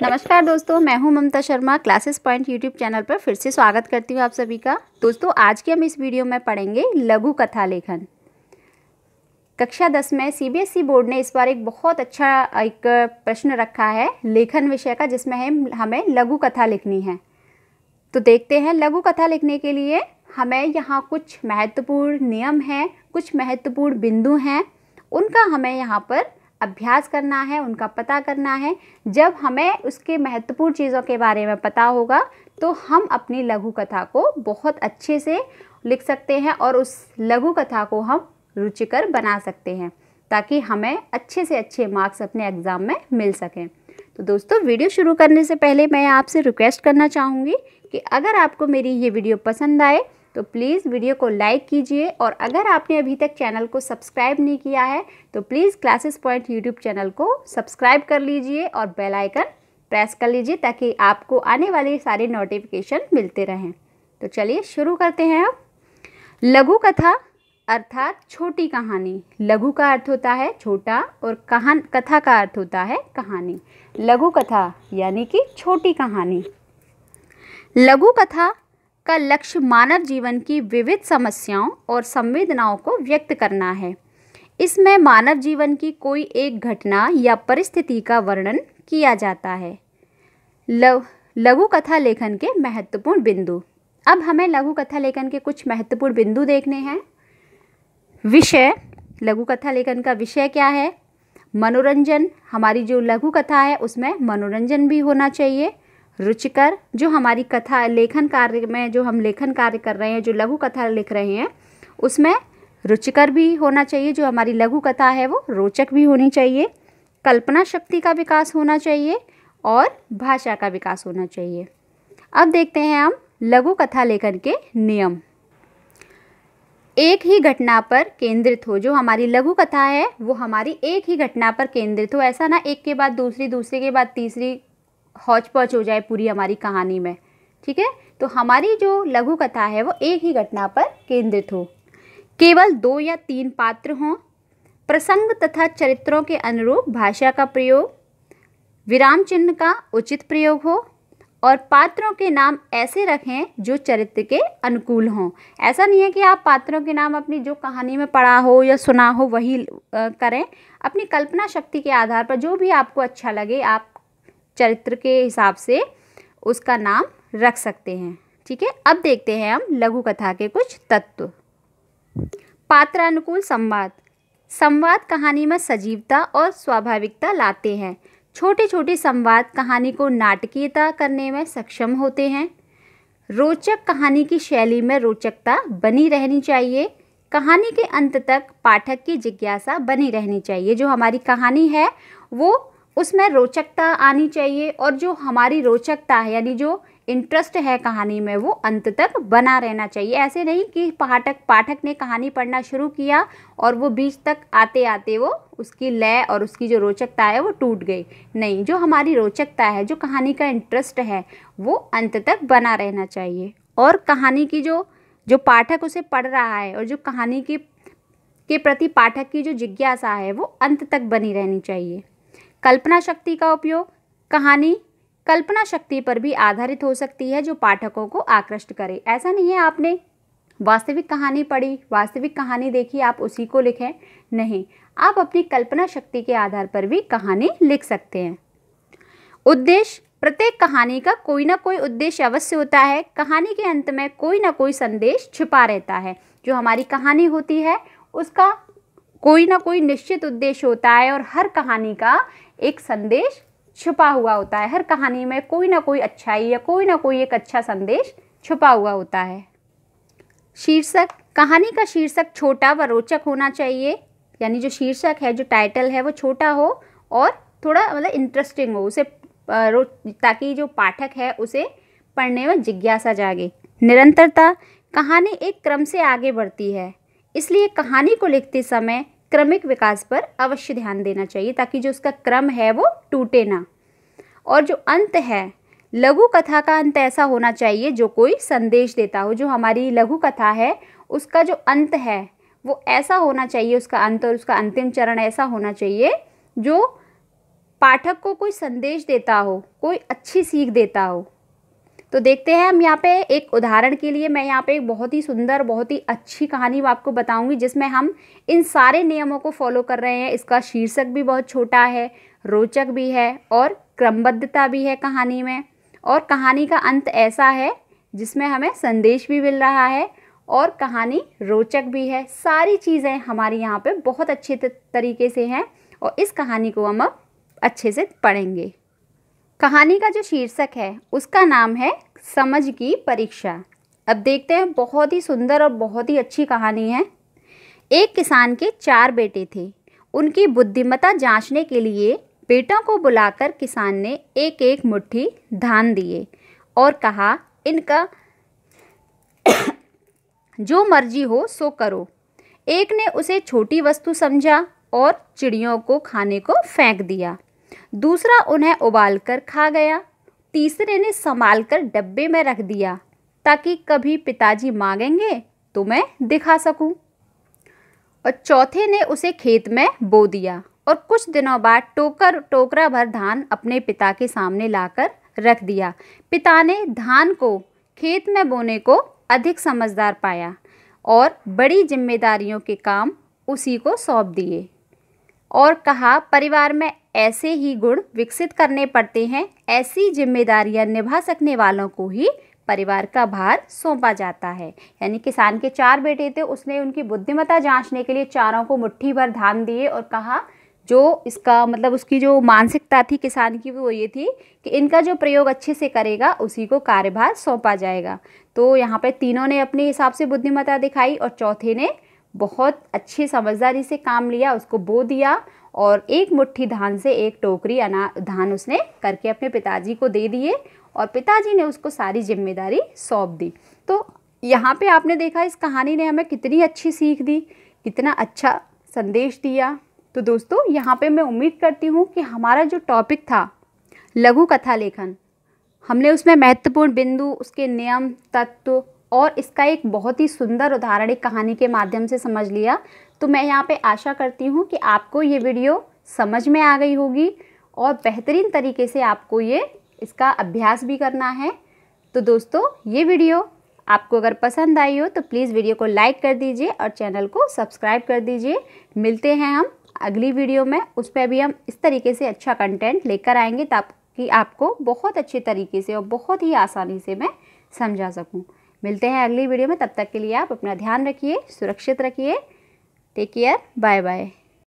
नमस्कार दोस्तों, मैं हूं Mamta Sharma. Classes point YouTube channel पर फिर से स्वागत करती हूं आप सभी का। दोस्तों, आज के हम इस वीडियो में पढ़ेंगे लघु कथा लेखन। कक्षा 10 में सीबीएसई बोर्ड ने इस बार एक बहुत अच्छा एक प्रश्न रखा है लेखन विषय का, जिसमें हमें लघु कथा लिखनी है। तो देखते हैं, लघु कथा लिखने के लिए हमें यहाँ कुछ महत्वपूर्ण नियम हैं, कुछ महत्वपूर्ण बिंदु हैं, उनका हमें यहाँ पर अभ्यास करना है, उनका पता करना है। जब हमें उसके महत्वपूर्ण चीज़ों के बारे में पता होगा तो हम अपनी लघु कथा को बहुत अच्छे से लिख सकते हैं और उस लघु कथा को हम रुचिकर बना सकते हैं, ताकि हमें अच्छे से अच्छे मार्क्स अपने एग्ज़ाम में मिल सकें। तो दोस्तों, वीडियो शुरू करने से पहले मैं आपसे रिक्वेस्ट करना चाहूँगी कि अगर आपको मेरी ये वीडियो पसंद आए तो प्लीज़ वीडियो को लाइक कीजिए, और अगर आपने अभी तक चैनल को सब्सक्राइब नहीं किया है तो please classes point YouTube channel को सब्सक्राइब कर लीजिए और बेल आइकन प्रेस कर लीजिए, ताकि आपको आने वाले सारे नोटिफिकेशन मिलते रहें। तो चलिए शुरू करते हैं। अब लघु कथा अर्थात छोटी कहानी। लघु का अर्थ होता है छोटा और कथा का अर्थ होता है कहानी। लघु कथा यानी कि छोटी कहानी। लघु कथा का लक्ष्य मानव जीवन की विविध समस्याओं और संवेदनाओं को व्यक्त करना है। इसमें मानव जीवन की कोई एक घटना या परिस्थिति का वर्णन किया जाता है। लघु कथा लेखन के महत्वपूर्ण बिंदु। अब हमें लघु कथा लेखन के कुछ महत्वपूर्ण बिंदु देखने हैं। विषय, लघु कथा लेखन का विषय क्या है? मनोरंजन। हमारी जो लघु कथा है उसमें मनोरंजन भी होना चाहिए। रुचिकर, जो हमारी कथा लेखन कार्य में जो हम लेखन कार्य कर रहे हैं, जो लघु कथा लिख रहे हैं, उसमें रुचिकर भी होना चाहिए। जो हमारी लघु कथा है वो रोचक भी होनी चाहिए। कल्पना शक्ति का विकास होना चाहिए और भाषा का विकास होना चाहिए। अब देखते हैं हम लघु कथा लेखन के नियम। एक ही घटना पर केंद्रित हो। जो हमारी लघु कथा है वो हमारी एक ही घटना पर केंद्रित हो। ऐसा ना एक के बाद दूसरी, दूसरे के बाद तीसरी हौच पौच हो जाए पूरी हमारी कहानी में। ठीक है, तो हमारी जो लघु कथा है वो एक ही घटना पर केंद्रित हो। केवल 2 या 3 पात्र हों। प्रसंग तथा चरित्रों के अनुरूप भाषा का प्रयोग। विराम चिन्ह का उचित प्रयोग हो और पात्रों के नाम ऐसे रखें जो चरित्र के अनुकूल हों। ऐसा नहीं है कि आप पात्रों के नाम अपनी जो कहानी में पढ़ा हो या सुना हो वही करें। अपनी कल्पना शक्ति के आधार पर जो भी आपको अच्छा लगे आप चरित्र के हिसाब से उसका नाम रख सकते हैं। ठीक है, अब देखते हैं हम लघु कथा के कुछ तत्व। पात्रानुकूल संवाद। संवाद कहानी में सजीवता और स्वाभाविकता लाते हैं। छोटे छोटे संवाद कहानी को नाटकीयता करने में सक्षम होते हैं। रोचक, कहानी की शैली में रोचकता बनी रहनी चाहिए। कहानी के अंत तक पाठक की जिज्ञासा बनी रहनी चाहिए। जो हमारी कहानी है वो उसमें रोचकता आनी चाहिए, और जो हमारी रोचकता है यानी जो इंटरेस्ट है कहानी में वो अंत तक बना रहना चाहिए। ऐसे नहीं कि पाठक ने कहानी पढ़ना शुरू किया और वो बीच तक आते आते वो उसकी लय और उसकी जो रोचकता है वो टूट गई। नहीं, जो हमारी रोचकता है, जो कहानी का इंटरेस्ट है, वो अंत तक बना रहना चाहिए। और कहानी की जो पाठक उसे पढ़ रहा है और जो कहानी के प्रति पाठक की जो जिज्ञासा है वो अंत तक बनी रहनी चाहिए। कल्पना शक्ति का उपयोग। कहानी कल्पना शक्ति पर भी आधारित हो सकती है जो पाठकों को आकृष्ट करे। ऐसा नहीं है आपने वास्तविक कहानी पढ़ी, वास्तविक कहानी देखी, आप उसी को लिखें। नहीं, आप अपनी कल्पना शक्ति के आधार पर भी कहानी लिख सकते हैं। उद्देश्य। प्रत्येक कहानी का कोई ना कोई उद्देश्य अवश्य होता है। कहानी के अंत में कोई ना कोई संदेश छिपा रहता है। जो हमारी कहानी होती है उसका कोई ना कोई निश्चित उद्देश्य होता है, और हर कहानी का एक संदेश छुपा हुआ होता है। हर कहानी में कोई ना कोई अच्छाई या कोई ना कोई एक अच्छा संदेश छुपा हुआ होता है। शीर्षक। कहानी का शीर्षक छोटा व रोचक होना चाहिए। यानी जो शीर्षक है, जो टाइटल है, वो छोटा हो और थोड़ा मतलब इंटरेस्टिंग हो, उसे ताकि जो पाठक है उसे पढ़ने में जिज्ञासा जागे। निरंतरता। कहानी एक क्रम से आगे बढ़ती है, इसलिए कहानी को लिखते समय क्रमिक विकास पर अवश्य ध्यान देना चाहिए, ताकि जो उसका क्रम है वो टूटे ना। और जो अंत है, लघु कथा का अंत ऐसा होना चाहिए जो कोई संदेश देता हो। जो हमारी लघु कथा है उसका जो अंत है वो ऐसा होना चाहिए, उसका अंत और उसका अंतिम चरण ऐसा होना चाहिए जो पाठक को कोई संदेश देता हो, कोई अच्छी सीख देता हो। तो देखते हैं हम यहाँ पे एक उदाहरण के लिए मैं यहाँ पे एक बहुत ही सुंदर, बहुत ही अच्छी कहानी आपको बताऊंगी जिसमें हम इन सारे नियमों को फॉलो कर रहे हैं। इसका शीर्षक भी बहुत छोटा है, रोचक भी है और क्रमबद्धता भी है कहानी में, और कहानी का अंत ऐसा है जिसमें हमें संदेश भी मिल रहा है और कहानी रोचक भी है। सारी चीज़ें हमारी यहाँ पे बहुत अच्छे तरीके से हैं और इस कहानी को हम अब अच्छे से पढ़ेंगे। कहानी का जो शीर्षक है उसका नाम है समझ की परीक्षा। अब देखते हैं, बहुत ही सुंदर और बहुत ही अच्छी कहानी है। एक किसान के 4 बेटे थे। उनकी बुद्धिमत्ता जांचने के लिए बेटों को बुलाकर किसान ने एक एक मुट्ठी धान दिए और कहा, इनका जो मर्जी हो सो करो। एक ने उसे छोटी वस्तु समझा और चिड़ियों को खाने को फेंक दिया। दूसरा उन्हें उबालकर खा गया। तीसरे ने संभालकर डब्बे में रख दिया ताकि कभी पिताजी मांगेंगे तो मैं दिखा सकूं। और चौथे ने उसे खेत में बो दिया और कुछ दिनों बाद टोकरा भर धान अपने पिता के सामने लाकर रख दिया। पिता ने धान को खेत में बोने को अधिक समझदार पाया और बड़ी जिम्मेदारियों के काम उसी को सौंप दिए और कहा, परिवार में ऐसे ही गुण विकसित करने पड़ते हैं। ऐसी जिम्मेदारियां निभा सकने वालों को ही परिवार का भार सौंपा जाता है। यानी किसान के 4 बेटे थे, उसने उनकी बुद्धिमत्ता जांचने के लिए चारों को मुट्ठी भर धान दिए और कहा, जो इसका मतलब उसकी जो मानसिकता थी किसान की वो ये थी कि इनका जो प्रयोग अच्छे से करेगा उसी को कार्यभार सौंपा जाएगा। तो यहाँ पे तीनों ने अपने हिसाब से बुद्धिमत्ता दिखाई और चौथे ने बहुत अच्छी समझदारी से काम लिया, उसको बो दिया और एक मुट्ठी धान से एक टोकरी धान उसने करके अपने पिताजी को दे दिए और पिताजी ने उसको सारी जिम्मेदारी सौंप दी। तो यहाँ पे आपने देखा इस कहानी ने हमें कितनी अच्छी सीख दी, कितना अच्छा संदेश दिया। तो दोस्तों, यहाँ पे मैं उम्मीद करती हूँ कि हमारा जो टॉपिक था लघु कथा लेखन, हमने उसमें महत्वपूर्ण बिंदु, उसके नियम, तत्व और इसका एक बहुत ही सुंदर उदाहरण एक कहानी के माध्यम से समझ लिया। तो मैं यहाँ पे आशा करती हूँ कि आपको ये वीडियो समझ में आ गई होगी और बेहतरीन तरीके से आपको इसका अभ्यास भी करना है। तो दोस्तों, ये वीडियो आपको अगर पसंद आई हो तो प्लीज़ वीडियो को लाइक कर दीजिए और चैनल को सब्सक्राइब कर दीजिए। मिलते हैं हम अगली वीडियो में, उस पर भी हम इस तरीके से अच्छा कंटेंट लेकर आएंगे ताकि आपको बहुत अच्छे तरीके से और बहुत ही आसानी से मैं समझा सकूं। मिलते हैं अगली वीडियो में, तब तक के लिए आप अपना ध्यान रखिए, सुरक्षित रखिए। Take care, bye bye.